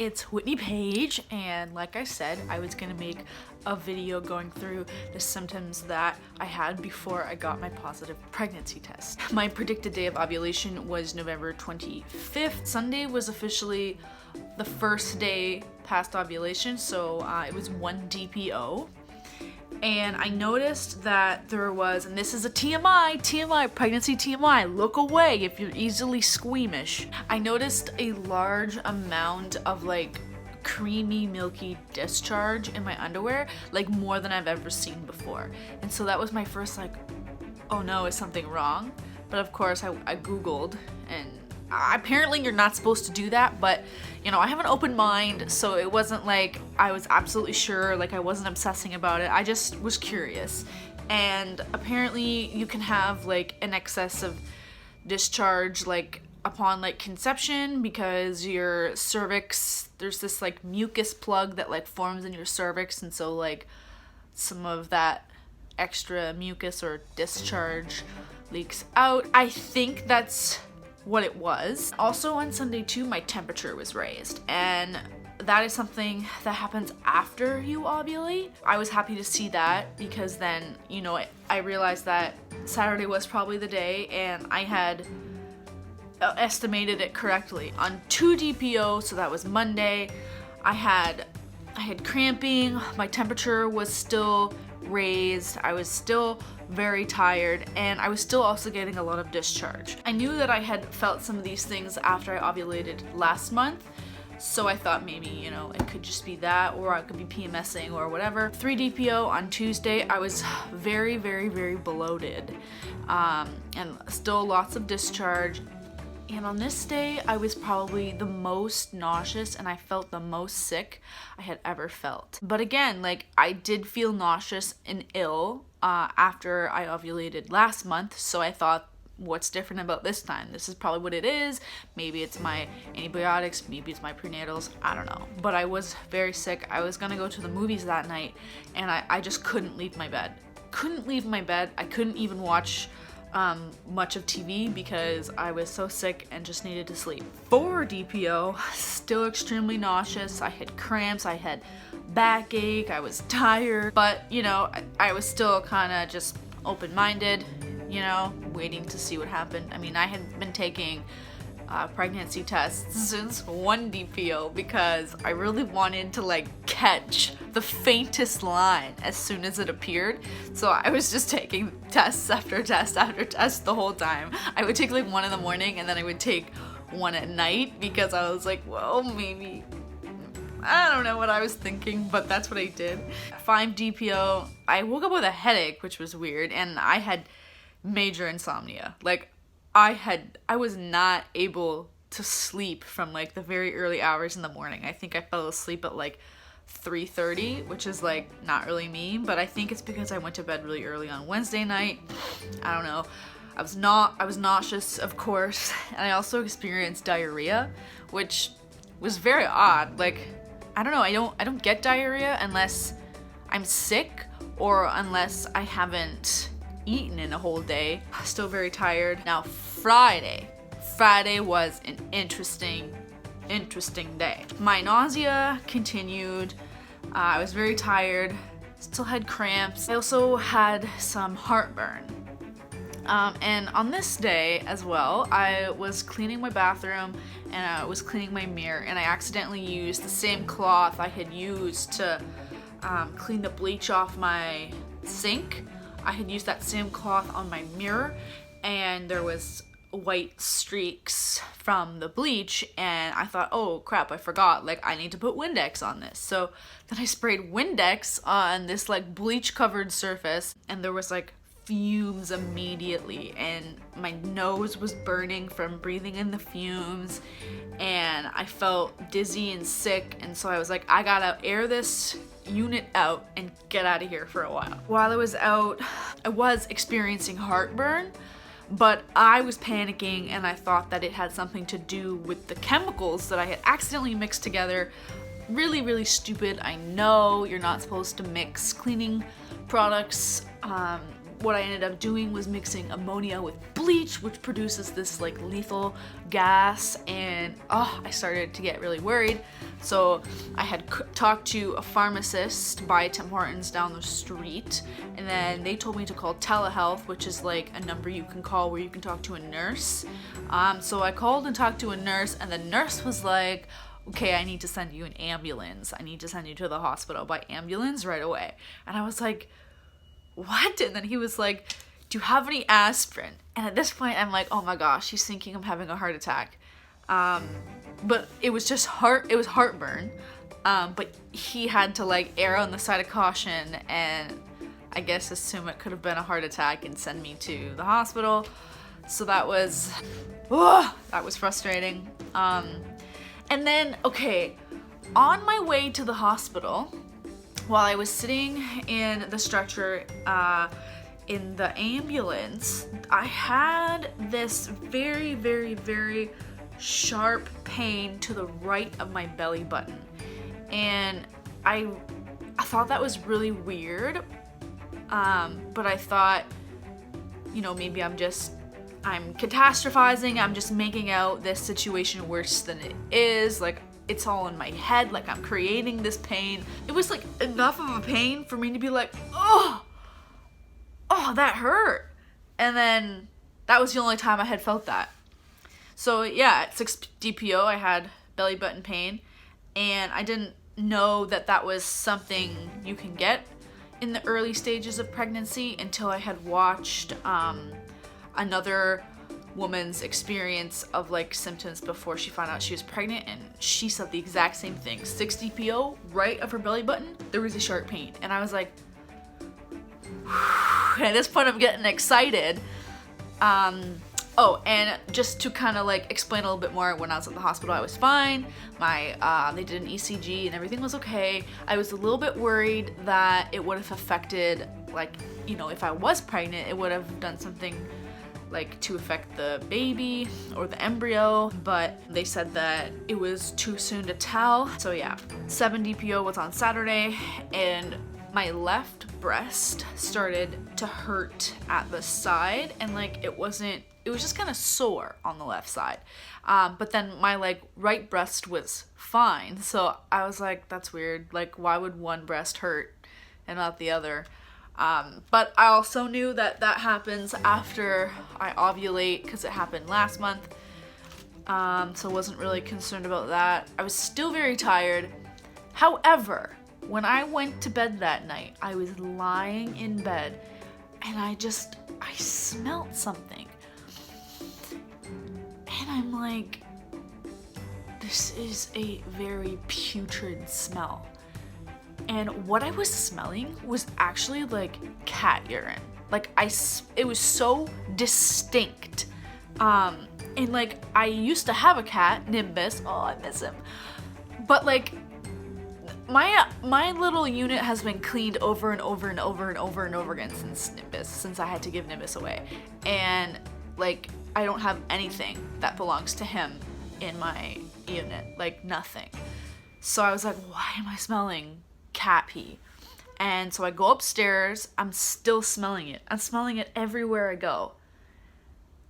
it's WhitandbabyH, and like I said, I was gonna make a video going through the symptoms that I had before I got my positive pregnancy test. My predicted day of ovulation was November 25th. Sunday was officially the first day past ovulation, so it was 1 DPO. And I noticed that there was, and this is a TMI, pregnancy TMI, look away if you're easily squeamish. I noticed a large amount of like creamy, milky discharge in my underwear, like more than I've ever seen before. And so that was my first like, oh no, is something wrong? But of course I Googled, and apparently you're not supposed to do that, but you know, I have an open mind, so it wasn't like I was absolutely sure, like I wasn't obsessing about it. I just was curious. And apparently you can have like an excess of discharge like upon like conception, because your cervix, there's this like mucus plug that like forms in your cervix, and so like some of that extra mucus or discharge leaks out. I think that's what it was. Also on Sunday too, my temperature was raised, and that is something that happens after you ovulate. I was happy to see that, because then, you know, I realized that Saturday was probably the day, and I had estimated it correctly. On 2 DPO, so that was Monday, I had cramping, my temperature was still raised, I was still very tired, and I was still also getting a lot of discharge. I knew that I had felt some of these things after I ovulated last month, so I thought maybe, you know, it could just be that, or I could be PMSing or whatever. 3 DPO on Tuesday, I was very bloated, and still lots of discharge. And on this day, I was probably the most nauseous, and I felt the most sick I had ever felt. But again, like, I did feel nauseous and ill after I ovulated last month, so I thought, what's different about this time? This is probably what it is. Maybe it's my antibiotics, maybe it's my prenatals, I don't know. But I was very sick. I was gonna go to the movies that night, and I just couldn't leave my bed. I couldn't even watch much of TV because I was so sick and just needed to sleep. 4 DPO, still extremely nauseous. I had cramps, I had backache, I was tired, but you know, I was still kind of just open-minded, you know, waiting to see what happened. I mean, I had been taking pregnancy tests since 1 DPO because I really wanted to like catch the faintest line as soon as it appeared. So I was just taking tests after test after test the whole time. I would take like 1 in the morning, and then I would take 1 at night, because I was like, well, maybe, I don't know what I was thinking, but that's what I did. 5 DPO, I woke up with a headache, which was weird, and I had major insomnia. Like, I was not able to sleep from like the very early hours in the morning. I think I fell asleep at like 3:30, which is like not really me, but I think it's because I went to bed really early on Wednesday night. I don't know. I was nauseous, of course, and I also experienced diarrhea, which was very odd. Like, I don't know, I don't get diarrhea unless I'm sick or unless I haven't eaten in a whole day. Still very tired. Now Friday was an interesting day. My nausea continued. I was very tired, still had cramps. I also had some heartburn. And on this day as well, I was cleaning my bathroom and I was cleaning my mirror, and I accidentally used the same cloth I had used to clean the bleach off my sink. I had used that same cloth on my mirror, and there was white streaks from the bleach, and I thought, oh crap, I forgot, like I need to put Windex on this. So then I sprayed Windex on this like bleach covered surface, and there was like fumes immediately, and my nose was burning from breathing in the fumes, and I felt dizzy and sick, and so I was like, I gotta air this unit out and get out of here for a while. While I was out, I was experiencing heartburn, but I was panicking, and I thought that it had something to do with the chemicals that I had accidentally mixed together. Really stupid. I know you're not supposed to mix cleaning products what I ended up doing was mixing ammonia with bleach, which produces this like lethal gas, and I started to get really worried. So I had talked to a pharmacist by Tim Hortons down the street, and then they told me to call telehealth, which is like a number you can call where you can talk to a nurse. So I called and talked to a nurse, and the nurse was like, okay, I need to send you an ambulance. I need to send you to the hospital by ambulance right away. And I was like, what? And then he was like, do you have any aspirin? And at this point I'm like, oh my gosh, he's thinking I'm having a heart attack. But it was just heartburn. But he had to like err on the side of caution and I guess assume it could have been a heart attack and send me to the hospital. So that was frustrating. And then, okay, on my way to the hospital, while I was sitting in the stretcher in the ambulance, I had this very, very, very sharp pain to the right of my belly button. And I thought that was really weird, but I thought, you know, maybe I'm catastrophizing, I'm just making out this situation worse than it is, like it's all in my head, like I'm creating this pain. It was like enough of a pain for me to be like, oh, that hurt. And then that was the only time I had felt that. So yeah, at 6 DPO I had belly button pain, and I didn't know that that was something you can get in the early stages of pregnancy until I had watched another woman's experience of like symptoms before she found out she was pregnant, and she said the exact same thing. 6 DPO, right of her belly button, there was a sharp pain. And I was like, at this point I'm getting excited. And just to kind of like explain a little bit more, when I was at the hospital I was fine. They did an ECG and everything was okay. I was a little bit worried that it would have affected, like, you know, if I was pregnant, it would have done something like to affect the baby or the embryo, but they said that it was too soon to tell. So yeah, 7 DPO was on Saturday, and my left breast started to hurt at the side, and like it was just kind of sore on the left side. But then my like right breast was fine. So I was like, that's weird. Like, why would one breast hurt and not the other? But I also knew that happens after I ovulate, because it happened last month. So I wasn't really concerned about that. I was still very tired. However, when I went to bed that night, I was lying in bed and I smelled something. And I'm like, this is a very putrid smell. And what I was smelling was actually like cat urine. Like it was so distinct. And like I used to have a cat, Nimbus. Oh, I miss him. But like my little unit has been cleaned over and over and over and over and over again since I had to give Nimbus away. And like I don't have anything that belongs to him in my unit, like nothing. So I was like, why am I smelling cat pee? And so I go upstairs, I'm still smelling it. I'm smelling it everywhere I go.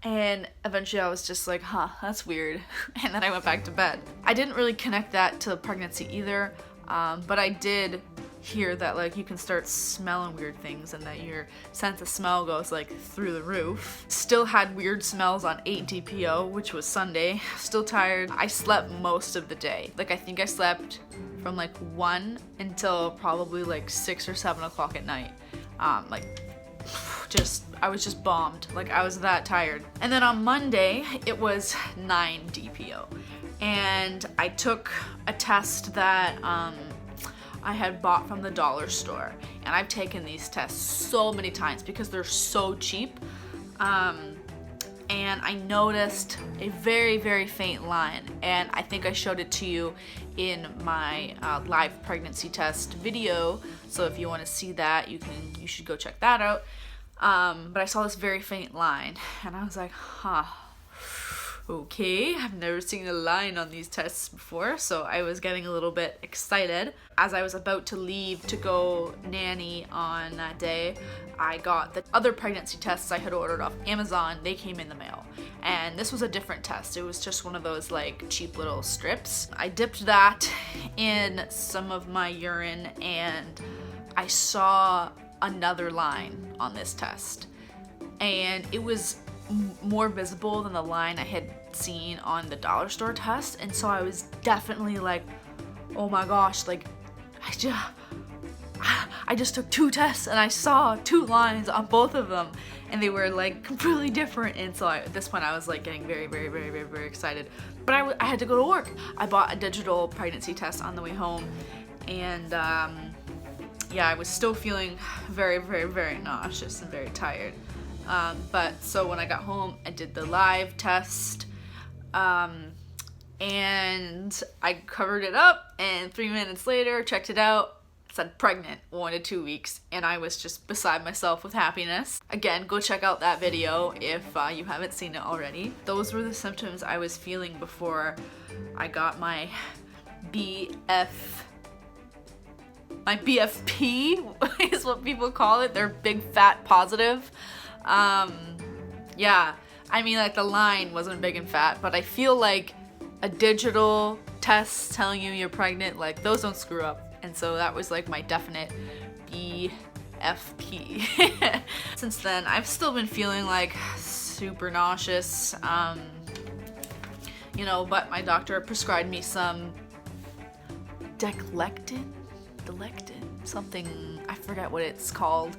And eventually I was just like, that's weird. And then I went back to bed. I didn't really connect that to pregnancy either, but I did hear that like you can start smelling weird things and that your sense of smell goes like through the roof. Still had weird smells on 8 DPO, which was Sunday. Still tired. I slept most of the day. Like I think I slept from like 1 until probably like 6 or 7 o'clock at night. I was just bombed. Like I was that tired. And then on Monday, it was 9 DPO. And I took a test that I had bought from the dollar store. And I've taken these tests so many times because they're so cheap. And I noticed a very, very faint line. And I think I showed it to you in my live pregnancy test video. So if you want to see that, you should go check that out. But I saw this very faint line and I was like, Okay, I've never seen a line on these tests before, so I was getting a little bit excited. As I was about to leave to go nanny on that day, I got the other pregnancy tests I had ordered off Amazon. They came in the mail. And this was a different test. It was just one of those like cheap little strips. I dipped that in some of my urine and I saw another line on this test. And it was more visible than the line I had seen on the dollar store test, and so I was definitely like, oh my gosh, like I just took 2 tests and I saw 2 lines on both of them and they were like completely different. And so at this point I was like getting very, very, very, very, very excited, but I had to go to work. I bought a digital pregnancy test on the way home, and yeah, I was still feeling very, very, very nauseous and very tired. But so when I got home, I did the live test, and I covered it up, and 3 minutes later, checked it out, it said pregnant, 1 to 2 weeks, and I was just beside myself with happiness. Again, go check out that video if you haven't seen it already. Those were the symptoms I was feeling before I got my BFP is what people call it. They're big fat positive. Yeah, I mean, like, the line wasn't big and fat, but I feel like a digital test telling you you're pregnant, like, those don't screw up. And so that was like my definite BFP. Since then, I've still been feeling like super nauseous, you know, but my doctor prescribed me some something, I forget what it's called,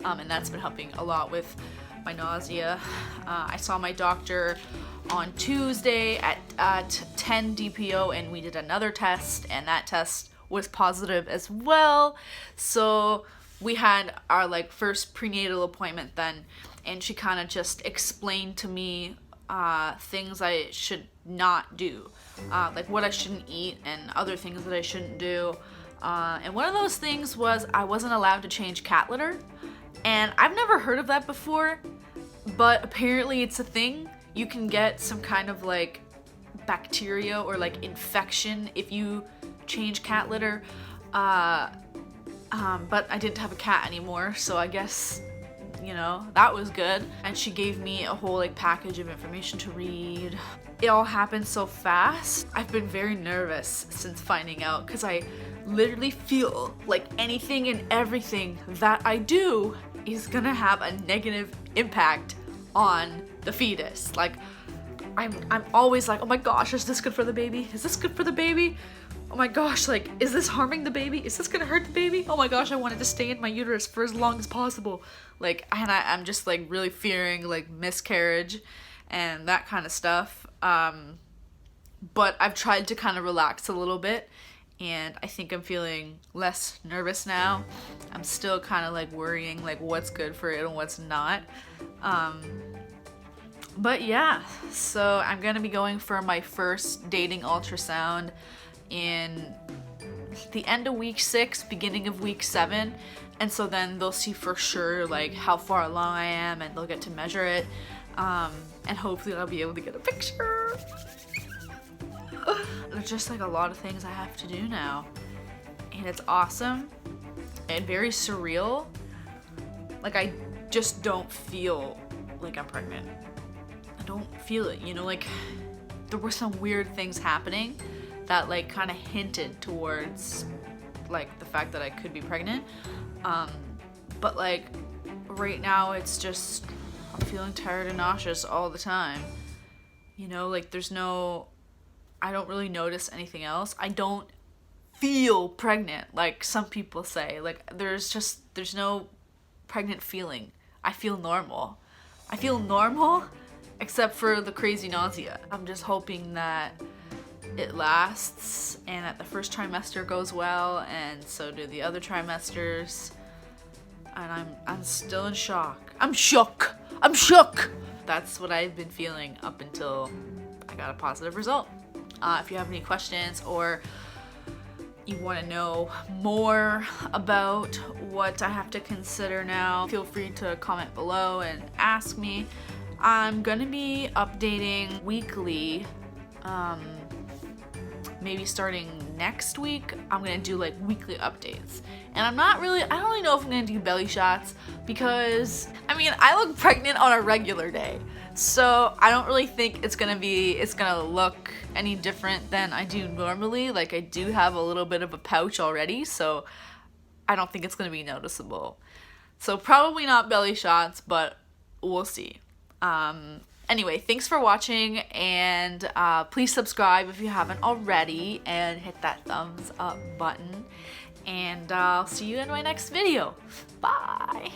and that's been helping a lot with my nausea. I saw my doctor on Tuesday at 10 DPO, and we did another test, and that test was positive as well. So we had our like first prenatal appointment then, and she kind of just explained to me things I should not do, like what I shouldn't eat and other things that I shouldn't do. And one of those things was I wasn't allowed to change cat litter. And I've never heard of that before, but apparently it's a thing. You can get some kind of like bacteria or like infection if you change cat litter. But I didn't have a cat anymore, so I guess, you know, that was good. And she gave me a whole like package of information to read. It all happened so fast. I've been very nervous since finding out, because I literally feel like anything and everything that I do is gonna have a negative impact on the fetus. Like, I'm always like, oh my gosh, is this good for the baby? Is this good for the baby? Oh my gosh, like, is this harming the baby? Is this gonna hurt the baby? Oh my gosh, I wanted to stay in my uterus for as long as possible. Like, and I'm just like really fearing like miscarriage and that kind of stuff. But I've tried to kind of relax a little bit, and I think I'm feeling less nervous now. I'm still kind of like worrying like what's good for it and what's not. But yeah, so I'm gonna be going for my first dating ultrasound in the end of week 6, beginning of week 7. And so then they'll see for sure like how far along I am, and they'll get to measure it. And hopefully I'll be able to get a picture. There's just like a lot of things I have to do now, and it's awesome and very surreal. Like, I just don't feel like I'm pregnant. I don't feel it, you know, like there were some weird things happening that like kind of hinted towards like the fact that I could be pregnant. But like right now it's just, I'm feeling tired and nauseous all the time. You know, like I don't really notice anything else. I don't feel pregnant like some people say. Like there's no pregnant feeling. I feel normal. I feel normal except for the crazy nausea. I'm just hoping that it lasts and that the first trimester goes well, and so do the other trimesters. And I'm still in shock. I'm shook. That's what I've been feeling up until I got a positive result. If you have any questions or you want to know more about what I have to consider now, feel free to comment below and ask me. I'm gonna be updating weekly, maybe starting next week. I'm gonna do like weekly updates. And I don't really know if I'm gonna do belly shots because, I mean, I look pregnant on a regular day. So I don't really think it's gonna look any different than I do normally. Like, I do have a little bit of a pouch already, so I don't think it's gonna be noticeable. So probably not belly shots, but we'll see. Anyway, thanks for watching, and please subscribe if you haven't already, and hit that thumbs up button. And I'll see you in my next video. Bye!